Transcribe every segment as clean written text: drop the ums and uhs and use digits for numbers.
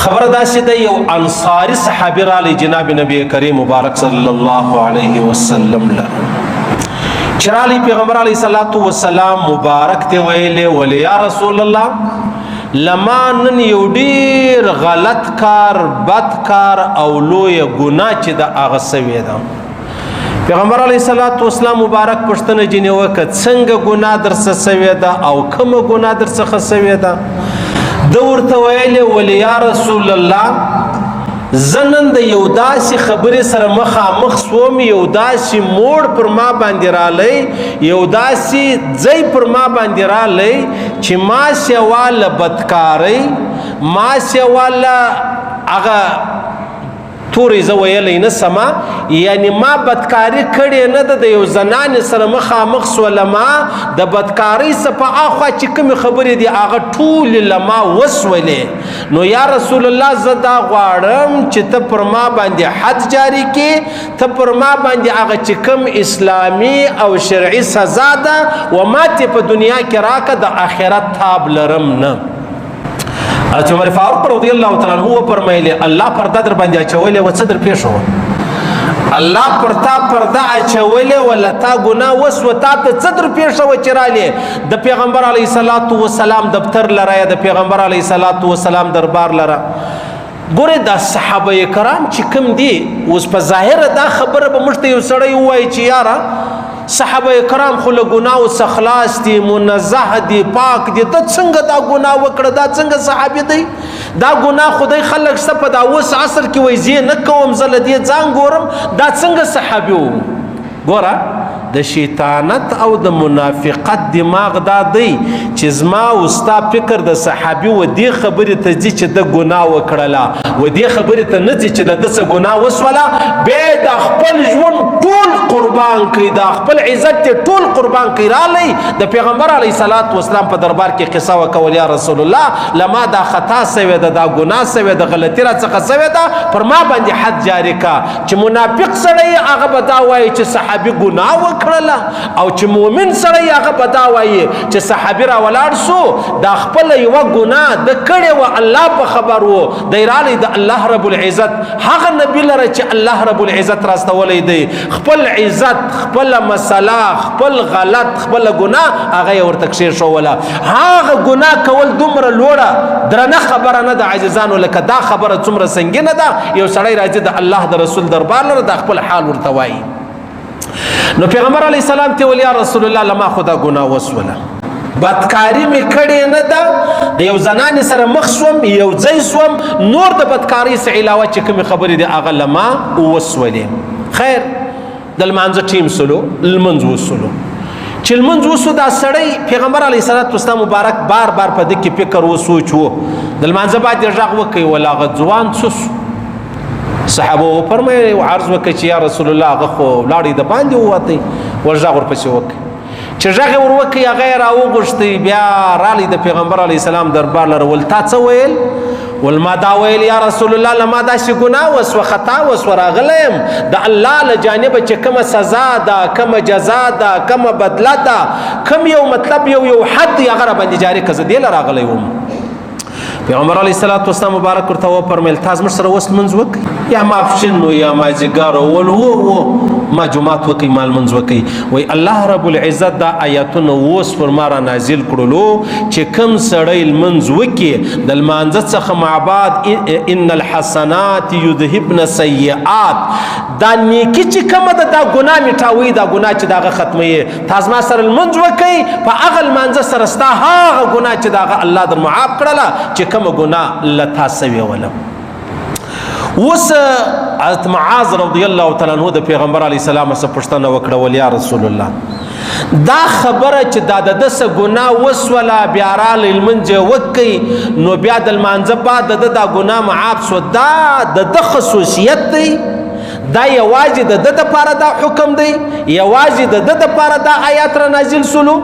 خبر داسې د یو انصاری صحابي رالی جناب نبی کریم مبارک صلی الله علیه وسلم له چې رالی پیغمبر علیه الصلاۃ والسلام مبارک ته ویلې ولې یا رسول الله لما نن یو ډیر غلط کار بد کار او لوی ګناه چې د هغه سوي ده. پیغمبر علیه الصلاۃ والسلام مبارک پښتنه جنې وکړه څنګه ګناه درڅ سوي ده او کوم ګناه درڅ سوي ده. د ورته ویلې ولې یا رسول الله زنن د یو داسې خبرې سره مخامخ سوم یو داسې موړ پر ما باندې رالی یو داسې ځای پر ما باندې رالی چې ما سیواله بدکاری ما سیواله هغه تورې زه ویلی نه سمه یعنی ما بدکاري کړې نه ده د یو زنانې سره مخامخ سوله ما د بدکارۍ څه په اخوا چې کومې خبرې دي هغه ټولې له ما وسولې. نو یا رسول الله زه دا غواړم چې ته پر ما باندې حد جاري کړې ته پر ما باندې هغه چې کوم اسلامي او شرعي سزا ده و ما ته په دنیا کې راکړه د آخرت تاب لرم نه. حضرت عمر فاروق رضی الله تعالی عنہ فرمایلی الله پرده در باندې اچولې و څه در پیښ و الله پرتا پرده اچولې ولا تا ګناه وسو تا ته څه در پیښ و چرالې د پیغمبر علیه الصلاۃ والسلام دفتر لره د پیغمبر علیه الصلاۃ والسلام دربار لره. ګوره د صحابه کرام چې کوم دي اوس په ظاهر دا خبره به مشته یو سړی وایي چې یاره صحابه کرام خو له ګناو څخه خلاص دي منزه دي پاک دي ته څنګه دا ګناه وکړه دا څنګه صحابي دی دا ګناه خدای خلک څه په دا اوس عصر کې وایي زه نه کوم زه له دې ځان ګورم دا څنګه صحابي و. ګوره د شیطانت او د منافقت دماغ دا دی چې زما او ستا فکر د صحابي و دې خبرې ته ځي چې د ګناه وکړله و دې خبرې ته نه ځي چې د څه ګناه وسوله بیا د خپل ژوند ټول قربان کړي د خپل عزت ټول قربان کړي رالی د پیغمبر علیه الصلاۃ والسلام په دربار کې قصه وکول یا رسول الله لما دا خطا سوی ده دا ګناه سوی ده غلطي را څخه سوی ده پر ما باندې حد جاری کا. چې منافق سړی هغه به دا وایي چې صحابي ګناه وکړله او چې مؤمن سړی هغه به دا وایي چې صحابي را ولاړ سو دا خپل یوه ګناه د کړې وه الله په خبر و دی رالی د الله رب العزت هغه نبي لره چې الله رب العزت راستولی دی خپل عزت خپل مسله خپل غلط خپل ګناه هغه یې ورته کښېښوله. هغه ګناه کول دومره لوړه درنه خبره نه ده عزیزانو لکه دا خبره څومره سنګینه ده یو سړی راځي د الله د رسول دربار لره د خپل حال ورته وایي. نو پیغمبر علیه السلام ته ویل یا رسول الله لما خدا ګناه وسوله بدکاری می کړې نه ده د یو زنانې سره مخ سوم یو ځای سوم نور د بدکارۍ څخه علاوه چې کومې خبرې دي هغه لما وسولې. خیر د لمانځه ټیم سلو لمونځ وسلو چې لمونځ وسو دا سړی پیغمبر علیه الصلاۃ والسلام مبارک بار بار په دې کې فکر و سوچ و د لمانځه بعد یې غږ وکړي ولا هغه ځوان څه صحابه وفرمایي عرض وکړي چې یا رسول الله هغه خو لاړې د باندې ووتی ورغږ ورپسې وکړي چې غږ ور وکړي هغه یې راوغوښتي بیا رالی د پیغمبر علیه السلام دربار لره ول تا څه ویل ول ما دا ویل یا رسول الله لما داسې ګناه وسوه خطا وسوه راغلی یم د الله له جانبه چې کومه سزا ده کومه جزا ده کومه بدله ده کوم یو مطلب یو حد هغه راباندې جاري که زه دې له راغلی وم. پیغمبر علیه الصلاۃ والسلام مبارک ورته وفرمیل تا زموږ سره اوس لمونځ وکړي یا ماپښین و یا مازدیګر ول و ما جمعات وکړي ما لمونځ وکړي. وایي الله رب العزت دا آیاتونه اوس پر ما را نازل کړلو چې کوم سړی لمونځ وکړي د لمانځه څخه مع بعد ان الحسنات یذهبن السیئات دا نیکي چې کومه ده دا ګناه میټاوي دا ګناه چې دغه ختموي. تا زما سره لمونځ وکړي په هغه لمانځه سره ستا هغه ګناه چې دغه الله در معاف کړله چې کومه ګناه له تا سوې وله. اوس حضرت معاذ رضی الله تعالی عنہ د پیغمبر علیه السلام څخه پوښتنه وکړه ول یا رسول الله دا خبره چې دا د څه ګناه وسوله بیا رالی لمونځ وکړي نو بیا د لمانځه بعد د دا ګناه معاف سو دا د خصوصیت دی دا یوازې د ده دپاره دا حکم دی یوازې د ده دپاره دا آیات را نازل سلو.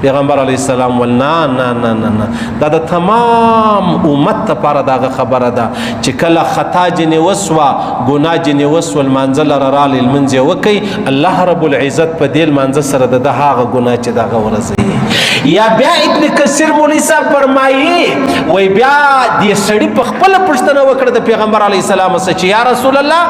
پیغمبر علیه السلام ول نه نه نه نه دا د تمام امت لپاره دغه خبره ده چې کله خطا جنې وسوه ګناه جنې وسوه لمانځه لره رالی لمونځ یې وکئ الله رب العزت په دې لمانځه سره د ده هغه ګناه چې دغه ورځوي یا بیا ابن کثیر مولوی صاحب فرمایي وای بیا دې سړي په خپل پوښتنه وکړه د پیغمبر علیه السلام څخه چې یا رسول الله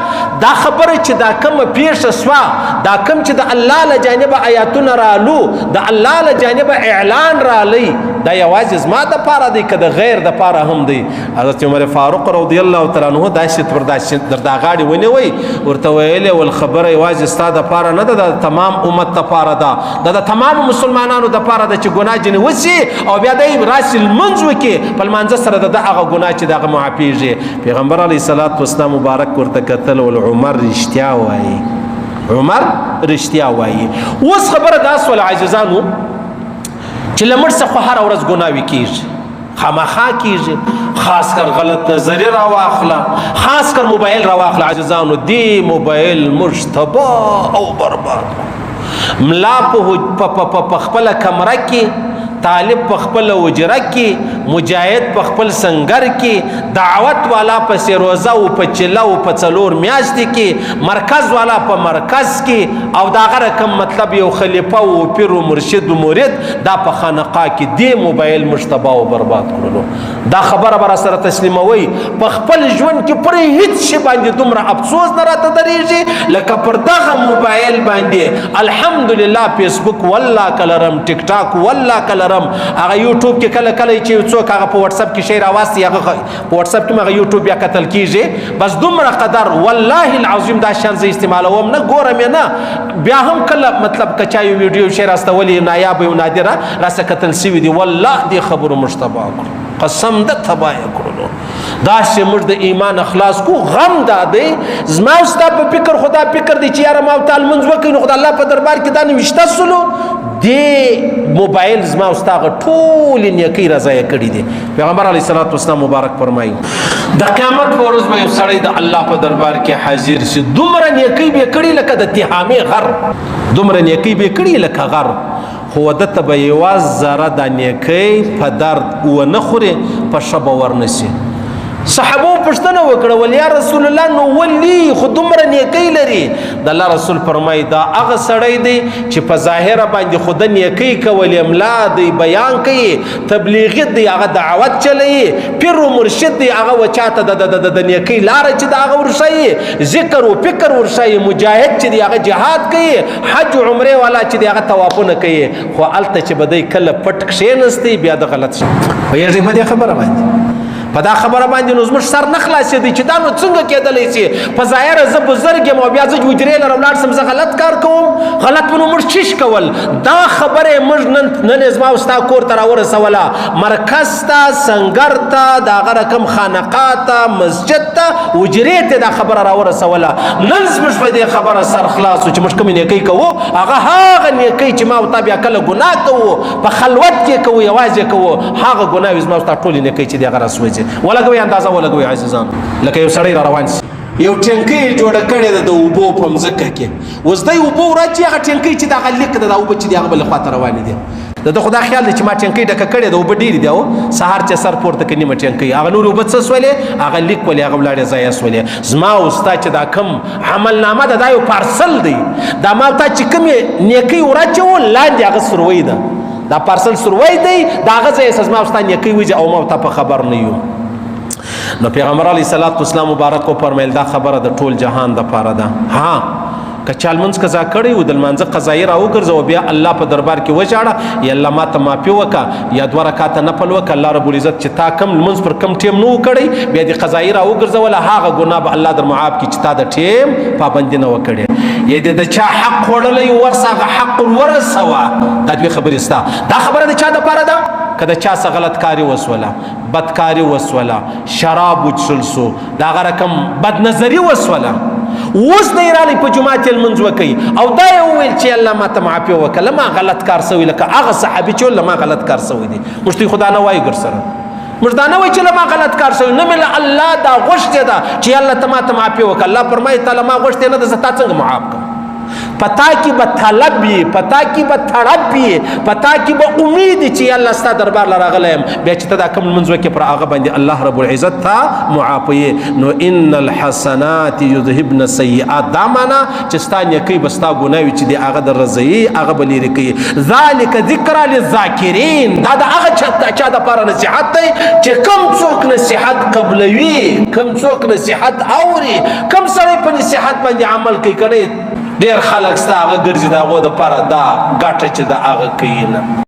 دا خبره چې دا کوم پیښه سوا دا کوم چې د الله له جانبه آیاتونه رالو د الله له جانبه اعلان رالی دا یوازې زما د پاره دی که د غیر د پاره هم دی. حضرت عمر فاروق رضی الله تعالی عنہ داسې در دا غاړې ونیوی ورته ویلې ول خبره یوازې ستا د پاره نه ده د تمام امت د پاره ده د تمام مسلمانانو د پاره ده چې ګناه جنې وشي او بیا دی راسي لمونځ وکړي په لمانځه سره د هغه ګناه چې دغه معافیږي. پیغمبر علیه الصلاة والسلام مبارک ورته کتل ول عمر رښتیا وایي عمر رښتیا وایي. اوس خبره دا سوله عاجزانو چې له مړ څخه هره ورځ ګناوې کېږي خامخا کېږي خاص کر غلط نظری راواخله خاص کر موبایل راواخله عاجزانو دی موبایل مشتبه او برباد ملا په خپله کمره کې طالب په خپل وجره کې مجاهد په خپل سنگر کې دعوت والا په سروزه او په چله او په څلور میاشتې کې مرکز والا په مرکز کې او دا غره کم مطلب یو خلیفه او پیر او مرشد او مرید دا په خانقاه کې دی موبایل مشتبه او برباد کړلو. دا خبره بر سره تسلیموي په خپل ژوند کې پر هیڅ شی باندې دومره افسوس نه راته درېږي لکه پر دغه موبایل باندې. الحمدلله فیسبوک والله کلرم ټیک ټاک والله کلرم هغه یوټیوب کې کله کله چې څوک هغه په واتس اپ کې شی راوستي هغه په واتس اپ کې هغه یوټیوب بیا قتل کیږي بس دومره قدر والله العظیم دا شان زه استعمالوم نه ګورم نه بیا هم کله مطلب کچا یو ویډیو شی راستولې نایاب او نادره راسه قتل سوي دي والله دې خبرو مشتبه قسم د تبا کړلو. دا چې موږ د ایمان اخلاص کو غم دا دی زما استا په فکر خدا فکر دی چې یاره ما تعالی منځ وکړي نو خدای الله په دربار کې دا نوښته سلو دی موبایل زما استاغه ټول نیکی رضای کړی دی. پیغمبر علیه الصلاۃ والسلام مبارک فرمایي د قیامت په ورځ به یو سړی د الله په دربار کې حاضر شي دومره نیکی به کړی لکه د تهامه غر دومره نیکی به کړی لکه غر خو دته به یواز زره د نیکی په درد و نه خوري په شب ورنسي. صحابو پښتنه وکړه ول یا رسول الله نو ولی خو دومره نیکی لري د الله رسول فرمای دا هغه سړی دی چې په ظاهر باندې خود نیکی کول املا دی بیان کوي تبلیغ دی هغه دعوت چلی پیر او مرشد دی هغه وچاته د نیکی لار چې دا هغه ورشي ذکر او فکر ورشي مجاهد چې دی هغه جهاد کوي حج عمره والا چې دی هغه طوافونه کوي خو الته چې بدی کله پټ کښینستی بیا د غلط شي په یوه باندې خبره باندې په دا خبره باندې نو زموږ سر نه خلاصې دی چې دا نو څنګه کېدلی شي په ظاهره زه بزرګ یم او بیا زه حجرې لرم لاړ سم زه غلط کار کوم غلط به نو موږ چیش کول دا خبره موږ نن زما او ستا کور ته راورسوله مرکز ته سنګر ته د هغه رقم خانقاه ته مسجد ته حجرې ته دا خبره راورسوله نن زموږ په دې خبره سر خلاص چې موږ کومې نیکۍ کوو هغه نیکۍ چې ما او تا بیا کله ګناه کوو په خلوت کې کوو یوازې کوو هغه ګناه زما او ستا ټولې نیکۍ چې دی هغه راسوځي ولګوي اندازه ولګوي عزیزان لکه یو سړی را روان شي یو ټینکی جوړه کړې ده د اوبو په مځکه کې اوس دی اوبو راځي هغه ټینکی چې دغه لیک ده د اوبه چې دی هغه بل خواته روانې دي د خدا خیال دی چې ما ټینکی ډکه کړې ده اوبه ډېرې دي او سهار چې سر پورته کړي نیمه ټینکی هغه نورې اوبه څه سولې هغه لیک ولې هغه ولاړې ضایع سولې زما او ستا چې دا کم عملنامه ده دا یو پارسل دی دا ما تا چې کومې نیکۍ وراچوو لاندې هغه سروی ده دا پارسل سروی دی دا هغه ځای زما او ستا نیکۍ وځي او ما تا په خبر نه یو. نو پیغمبر علیه الصلاۃ والسلام مبارک فرمایل دا خبره د ټول جهان د پاره ده ها که چال منځ قضا کړی و د لمانځه قضایي راوګرځو بیا الله په دربار کې وژاړه یا الله ما ته معافي وکړه یا 2 رکعاته نفل وکړه الله رب العزت چې تا کم لمونځ پر کم ټیم نه وکړی بیا د قضایي راوګرځوله هغه ګناه به الله در معاف کړي چې تا د ټیم پابندي نه وکړې یا د چا حق خوړلی ورسه هغه حق ورسوه دا دوی خبرې ستا دا خبره د چا دپاره ده که د چا څه غلط کاری وسوله بدکاری وسوله شراب وچښل سو د هغه رقم بدنظري وسوله اوس نه یې رالی په جومات یې لمونځ وکوي او دا یې وویل چې الله ما ته معافي وکړه ما غلط کار سوی لکه هغه صحابي چې له ما غلط کار سوی دی موږ ته خدا نه وایو ګر سره موږ دا نه وایو چې له ما غلط کار سوی نه مې الله دا غوښتې ده چې الله ته ما ته معافي وکړه الله فرمایي تا له ما غوښتې نه ده زه تا څنګه معاف کړم پتا کی به طلب وي، پتا کی به طلب وي، پتا کی به امید چې الله ستا دربار لراغلی یم، بیا چې ته دا کوم لمونځ وکړې پر هغه باندې الله رب العزت ته معافیې. نو ان الحسنات یذهبن السیئات، دا معنا چې ستا نیکۍ به ستا ګناوي چې دی هغه در رضوي، هغه به لرې کوي. ذلک ذکرى للذاکرین، دا د هغه چا دپاره نصیحت دی چې کوم څوک نصیحت قبلوي، کوم څوک نصیحت اوري، کوم سړی په نصیحت باندې عمل کوي. کړي ډېر خلک ستا هغه ګرځي د هغو دپاره دا ګټه چې د هغه کوي نه.